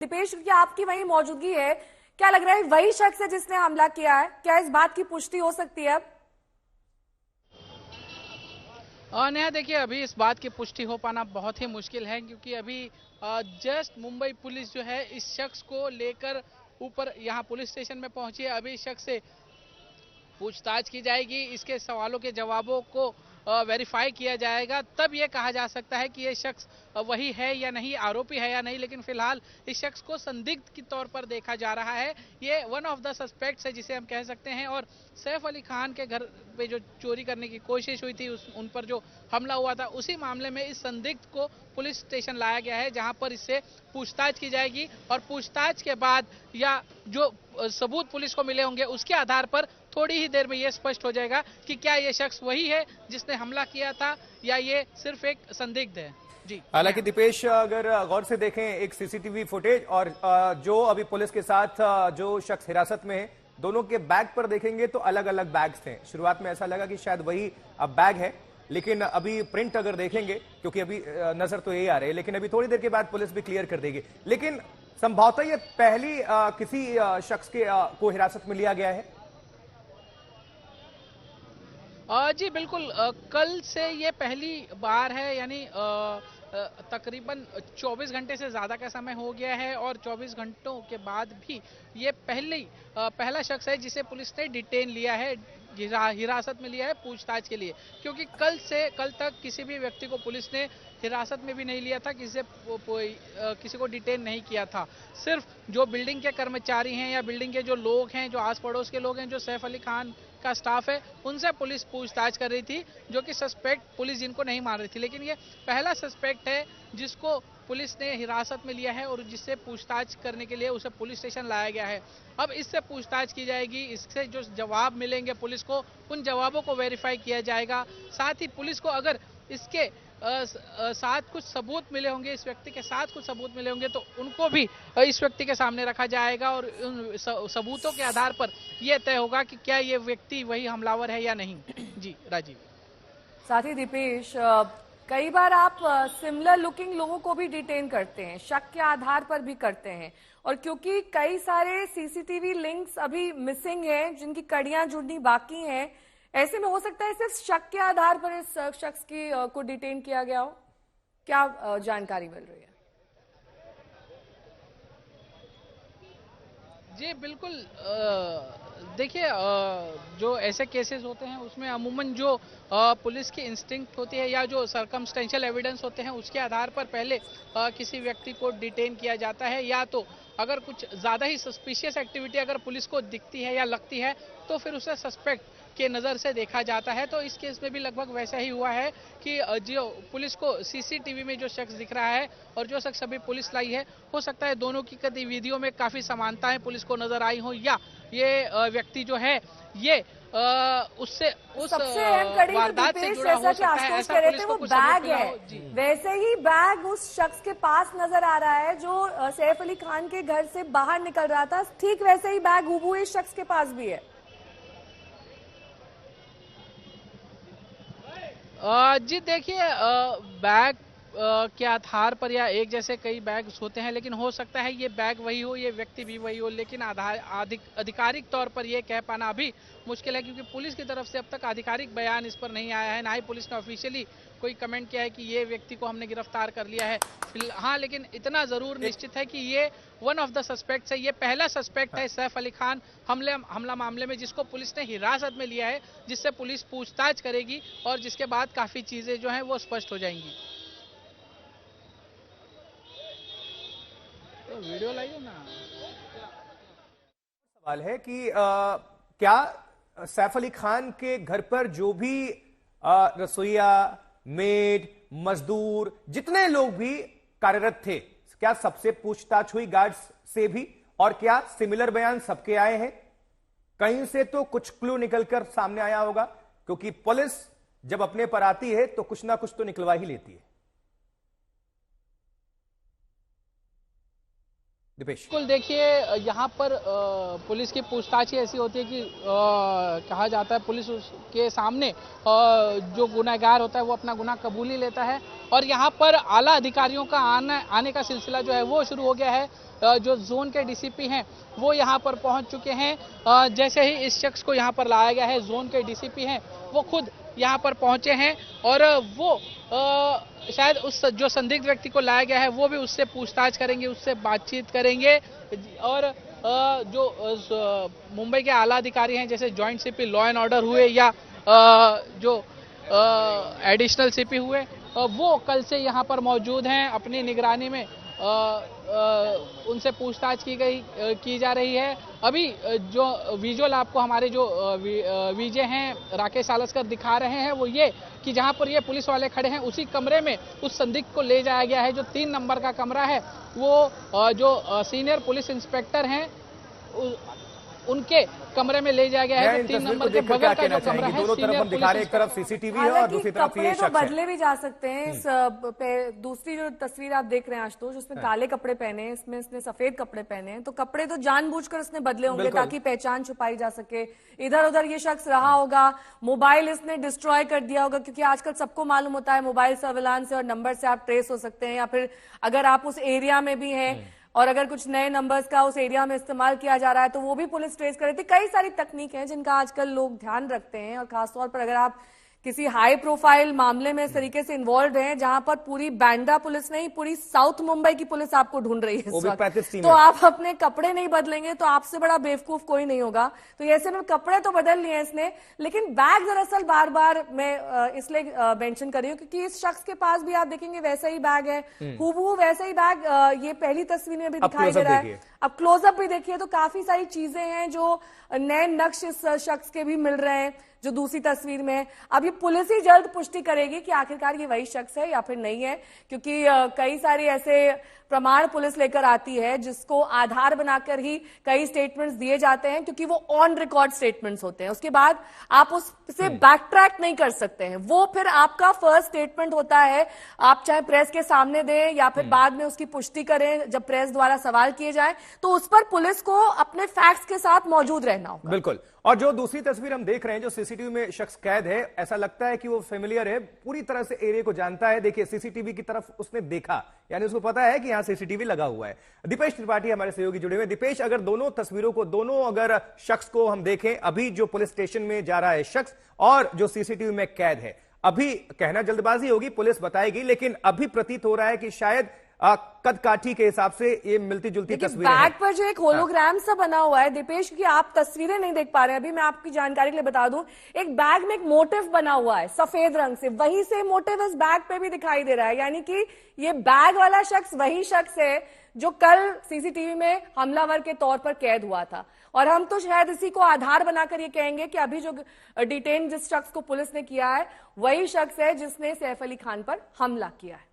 दीपेश, क्या आपकी वही मौजूदगी है? क्या लग रहा है वही शख्स है जिसने हमला किया है? क्या इस बात की पुष्टि हो सकती है अब? नेहा, देखिए, अभी इस बात की पुष्टि हो पाना बहुत ही मुश्किल है, क्योंकि अभी जस्ट मुंबई पुलिस जो है इस शख्स को लेकर ऊपर यहाँ पुलिस स्टेशन में पहुंची है। अभी इस शख्स से पूछताछ की जाएगी, इसके सवालों के जवाबों को वेरीफाई किया जाएगा, तब ये कहा जा सकता है कि ये शख्स वही है या नहीं, आरोपी है या नहीं। लेकिन फिलहाल इस शख्स को संदिग्ध के तौर पर देखा जा रहा है। ये वन ऑफ द सस्पेक्ट्स है जिसे हम कह सकते हैं। और सैफ अली खान के घर पे जो चोरी करने की कोशिश हुई थी, उन पर जो हमला हुआ था, उसी मामले में इस संदिग्ध को पुलिस स्टेशन लाया गया है, जहां पर इससे पूछताछ की जाएगी। और पूछताछ के बाद या जो सबूत पुलिस को मिले होंगे, उसके आधार पर थोड़ी ही देर में यह स्पष्ट हो जाएगा कि क्या ये शख्स वही है जिसने हमला किया था या ये सिर्फ एक संदिग्ध है। जी। हालांकि दीपेश, अगर गौर से देखें एक सीसीटीवी फुटेज और जो अभी पुलिस के साथ जो शख्स हिरासत में है, दोनों के बैग पर देखेंगे तो अलग अलग बैग्स थे। शुरुआत में ऐसा लगा कि शायद वही बैग है, लेकिन अभी प्रिंट अगर देखेंगे, क्योंकि अभी नजर तो यही आ रही है, लेकिन अभी थोड़ी देर के बाद पुलिस भी क्लियर कर देगी। लेकिन संभवतः ये पहली किसी शख्स के को हिरासत में लिया गया है। जी बिल्कुल, कल से ये पहली बार है, यानी तकरीबन 24 घंटे से ज़्यादा का समय हो गया है और 24 घंटों के बाद भी ये पहला शख्स है जिसे पुलिस ने डिटेन लिया है, हिरासत में लिया है पूछताछ के लिए। क्योंकि कल तक किसी भी व्यक्ति को पुलिस ने हिरासत में भी नहीं लिया था, किसी को डिटेन नहीं किया था। सिर्फ जो बिल्डिंग के कर्मचारी हैं या बिल्डिंग के जो लोग हैं, जो आस पड़ोस के लोग हैं, जो सैफ अली खान का स्टाफ है, उनसे पुलिस पूछताछ कर रही थी, जो कि सस्पेक्ट पुलिस जिनको नहीं मान रही थी। लेकिन ये पहला सस्पेक्ट है जिसको पुलिस ने हिरासत में लिया है और जिससे पूछताछ करने के लिए उसे पुलिस स्टेशन लाया गया है। अब इससे पूछताछ की जाएगी, इससे जो जवाब मिलेंगे पुलिस को, उन जवाबों को वेरीफाई किया जाएगा। साथ ही पुलिस को अगर इसके साथ कुछ सबूत मिले होंगे, इस व्यक्ति के साथ कुछ सबूत मिले होंगे, तो उनको भी इस व्यक्ति के सामने रखा जाएगा और उन सबूतों के आधार पर यह तय होगा कि क्या ये व्यक्ति वही हमलावर है या नहीं। जी राजीव। साथ ही दीपेश, कई बार आप सिमिलर लुकिंग लोगों को भी डिटेन करते हैं, शक के आधार पर भी करते हैं, और क्योंकि कई सारे सीसीटीवी लिंक्स अभी मिसिंग हैं, जिनकी कड़ियां जुड़नी बाकी हैं, ऐसे में हो सकता है सिर्फ शक के आधार पर इस शख्स को डिटेन किया गया हो। क्या जानकारी मिल रही है? जी बिल्कुल, देखिए, जो ऐसे केसेस होते हैं उसमें अमूमन जो पुलिस की इंस्टिंक्ट होती है या जो सर्कमस्टेंशियल एविडेंस होते हैं, उसके आधार पर पहले किसी व्यक्ति को डिटेन किया जाता है। या तो अगर कुछ ज़्यादा ही सस्पिशियस एक्टिविटी अगर पुलिस को दिखती है या लगती है, तो फिर उसे सस्पेक्ट के नज़र से देखा जाता है। तो इस केस में भी लगभग वैसा ही हुआ है कि जो पुलिस को सीसीटीवी में जो शख्स दिख रहा है और जो शख्स अभी पुलिस लाई है, हो सकता है दोनों की गतिविधियों में काफ़ी समानताएं पुलिस को नजर आई हो, या ये व्यक्ति जो है ये उससे उस सबसे अहम कड़ी तो वारदात से दीपेश, जुड़ा जैसा हो कि सकता है, आशुतोष ऐसा कह रहे पुलिस थे, को वो कुछ सबूत बैग मिला है। हो। जी। वैसे ही बैग उस शख्स के पास नजर आ रहा है जो सैफ अली खान के घर से बाहर निकल रहा था। ठीक वैसे ही बैग हूबहू इस शख्स के पास भी है। जी देखिए, बैग के आधार पर या एक जैसे कई बैग होते हैं, लेकिन हो सकता है ये बैग वही हो, ये व्यक्ति भी वही हो, लेकिन आधिकारिक तौर पर यह कह पाना अभी मुश्किल है, क्योंकि पुलिस की तरफ से अब तक आधिकारिक बयान इस पर नहीं आया है, ना ही पुलिस ने ऑफिशियली कोई कमेंट किया है कि ये व्यक्ति को हमने गिरफ्तार कर लिया है। हाँ, लेकिन इतना जरूर निश्चित है कि ये वन ऑफ द सस्पेक्ट्स है, ये पहला सस्पेक्ट है सैफ अली खान हमला मामले में, जिसको पुलिस ने हिरासत में लिया है, जिससे पुलिस पूछताछ करेगी और जिसके बाद काफी चीजें जो हैं वो स्पष्ट हो जाएंगी। तो वीडियो लाइए ना। सवाल है कि क्या सैफ अली खान के घर पर जो भी रसोइया, मेड, मजदूर, जितने लोग भी कार्यरत थे, क्या सबसे पूछताछ हुई गार्ड्स से भी? और क्या सिमिलर बयान सबके आए हैं? कहीं से तो कुछ क्लू निकलकर सामने आया होगा, क्योंकि पुलिस जब अपने पर आती है तो कुछ ना कुछ तो निकलवा ही लेती है। दीपेश। बिल्कुल, देखिए यहाँ पर पुलिस की पूछताछ ही ऐसी होती है कि कहा जाता है पुलिस के सामने जो गुनहगार होता है वो अपना गुनाह कबूल ही लेता है। और यहाँ पर आला अधिकारियों का आने का सिलसिला जो है वो शुरू हो गया है। जो जोन के डीसीपी हैं वो यहाँ पर पहुँच चुके हैं। जैसे ही इस शख्स को यहाँ पर लाया गया है, जोन के डीसीपी हैं वो खुद यहाँ पर पहुँचे हैं और वो शायद उस जो संदिग्ध व्यक्ति को लाया गया है वो भी उससे पूछताछ करेंगे, उससे बातचीत करेंगे। और जो मुंबई के आला अधिकारी हैं जैसे joint CP law and order हुए या जो एडिशनल सीपी हुए, वो कल से यहाँ पर मौजूद हैं। अपनी निगरानी में उनसे पूछताछ की जा रही है। अभी जो विजुअल आपको हमारे जो वीजे हैं राकेश सालस्कर दिखा रहे हैं वो ये कि जहां पर ये पुलिस वाले खड़े हैं उसी कमरे में उस संदिग्ध को ले जाया गया है। जो 3 नंबर का कमरा है वो जो सीनियर पुलिस इंस्पेक्टर हैं उनके कमरे में ले जाया गया है। तो 3 नंबर के बगल का जो कमरा है, दोनों तरफ हम दिखा रहे हैं, एक तरफ सीसीटीवी है और दूसरी तरफ ये शख्स है। बदले भी जा सकते हैं। दूसरी जो तस्वीर आप देख रहे हैं आशुतोष, उसमें काले कपड़े पहने हैं, इसमें इसने सफेद कपड़े पहने हैं। तो कपड़े तो जानबूझकर इसने बदले होंगे ताकि पहचान छुपाई जा सके। इधर उधर ये शख्स रहा होगा, मोबाइल इसने डिस्ट्रॉय कर दिया होगा, क्योंकि आजकल सबको मालूम होता है मोबाइल सर्विलांस से और नंबर से आप ट्रेस हो सकते हैं। या फिर अगर आप उस एरिया में भी हैं और अगर कुछ नए नंबर्स का उस एरिया में इस्तेमाल किया जा रहा है तो वो भी पुलिस ट्रेस कर रही थी। कई सारी तकनीक हैं जिनका आजकल लोग ध्यान रखते हैं, और खासतौर पर अगर आप किसी हाई प्रोफाइल मामले में इस तरीके से इन्वॉल्व हैं जहां पर पूरी बांद्रा पुलिस नहीं, पूरी साउथ मुंबई की पुलिस आपको ढूंढ रही है इस वक्त, तो आप अपने कपड़े नहीं बदलेंगे तो आपसे बड़ा बेवकूफ कोई नहीं होगा। तो ऐसे में कपड़े तो बदल लिए इसने, लेकिन बैग दरअसल बार बार मैं इसलिए मेंशन कर रही हूँ क्योंकि इस शख्स के पास भी आप देखेंगे वैसा ही बैग है, हूबहू वैसा ही बैग ये पहली तस्वीर में भी दिखाई दे रहा है। अब क्लोजअप भी देखिए तो काफी सारी चीजें हैं, जो नए नक्श इस शख्स के भी मिल रहे हैं जो दूसरी तस्वीर में है। अब ये पुलिस ही जल्द पुष्टि करेगी कि आखिरकार ये वही शख्स है या फिर नहीं है, क्योंकि कई सारे ऐसे प्रमाण पुलिस लेकर आती है जिसको आधार बनाकर ही कई स्टेटमेंट्स दिए जाते हैं, क्योंकि वो ऑन रिकॉर्ड स्टेटमेंट्स होते हैं। उसके बाद आप उससे बैक ट्रैक नहीं कर सकते हैं। वो फिर आपका फर्स्ट स्टेटमेंट होता है, आप चाहे प्रेस के सामने दें या फिर बाद में उसकी पुष्टि करें जब प्रेस द्वारा सवाल किए जाए, तो उस पर पुलिस को अपने फैक्ट्स के साथ मौजूद रहना होगा। बिल्कुल। और जो दूसरी तस्वीर हम देख रहे हैं, जो सीसीटीवी में शख्स कैद है, ऐसा लगता है कि वो फेमिलियर है, पूरी तरह से एरिया को जानता है। देखिए सीसीटीवी की तरफ उसने देखा, यानी उसको पता है कि यहाँ सीसीटीवी लगा हुआ है। दीपेश त्रिपाठी हमारे सहयोगी जुड़े हुए। दीपेश, अगर दोनों तस्वीरों को, दोनों अगर शख्स को हम देखें, अभी जो पुलिस स्टेशन में जा रहा है शख्स और जो सीसीटीवी में कैद है, अभी कहना जल्दबाजी होगी, पुलिस बताएगी, लेकिन अभी प्रतीत हो रहा है कि शायद कद काठी के हिसाब से ये मिलती जुलती तस्वीरें बैग पर जो एक होलोग्राम सा बना हुआ है दीपेश, क्योंकि आप तस्वीरें नहीं देख पा रहे हैं, अभी मैं आपकी जानकारी के लिए बता दूं, एक बैग में एक मोटिव बना हुआ है सफेद रंग से, वही से मोटिव इस बैग पे भी दिखाई दे रहा है। यानी कि ये बैग वाला शख्स वही शख्स है जो कल सीसीटीवी में हमलावर के तौर पर कैद हुआ था। और हम तो शायद इसी को आधार बनाकर ये कहेंगे कि अभी जो डिटेन जिस शख्स को पुलिस ने किया है वही शख्स है जिसने सैफ अली खान पर हमला किया है।